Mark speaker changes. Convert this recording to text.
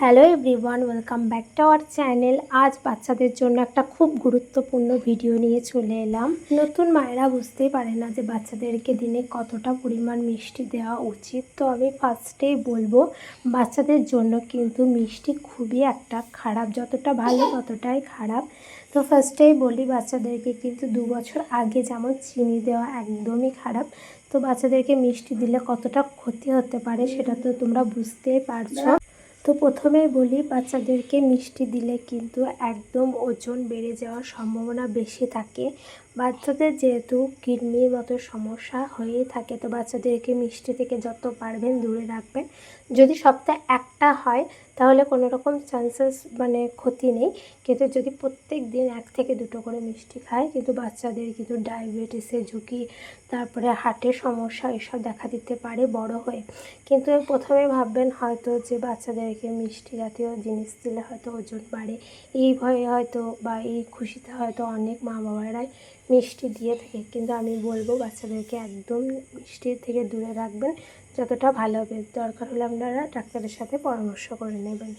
Speaker 1: Hello everyone, welcome back to our channel. আজ বাচ্চাদের জন্য একটা খুব গুরুত্বপূর্ণ ভিডিও নিয়ে চলে এলাম। নতুন মায়েরা বুঝতেই পারে না যে বাচ্চাদেরকে দিনে কতটা পরিমাণ মিষ্টি দেওয়া উচিত। তো আমি ফার্স্টেই বলবো, বাচ্চাদের জন্য কিন্তু মিষ্টি খুবই একটা খারাপ, যতটা ভালো ততটাই খারাপ। তো ফার্স্টেই বলি, বাচ্চাদেরকে কিন্তু 2 বছর আগে যেমন চিনি দেওয়া একদমই খারাপ। তো বাচ্চাদেরকে মিষ্টি দিলে কতটা ক্ষতি হতে পারে সেটা তো তোমরা বুঝতেই পারছো। তো প্রথমেই বলি, বাচ্চাদেরকে মিষ্টি দিলে কিন্তু একদম ওজন বেড়ে যাওয়ার সম্ভাবনা বেশি থাকে। বাচ্চাদের যেহেতু কিডনির মতো সমস্যা হয়েই থাকে, তো বাচ্চাদেরকে মিষ্টি থেকে যত পারবেন দূরে রাখবেন। যদি সপ্তাহে একটা হয় তাহলে কোনো রকম চান্সেস ক্ষতি নেই, কিন্তু যদি প্রত্যেক দিন 1 থেকে 2টো করে মিষ্টি খায়, কিন্তু বাচ্চাদের কিন্তু ডায়াবেটিসের ঝুঁকি, তারপরে হার্টের সমস্যা এসব দেখা দিতে পারে বড় হয়ে। কিন্তু প্রথমে ভাববেন হয়তো যে বাচ্চাদেরকে মিষ্টি জাতীয় জিনিস দিলে হয়তো ওজন বাড়ে, এই ভয়ে হয়তো বা এই খুশিতে হয়তো অনেক মা বাবারাই মিষ্টি দিয়ে থাকে। কিন্তু আমি বলবো বাচ্চাদেরকে একদম মিষ্টি থেকে দূরে রাখবেন, যতটা ভালো হবে। দরকার হলে আপনারা ডাক্তারের সাথে পরামর্শ করে নেবেন।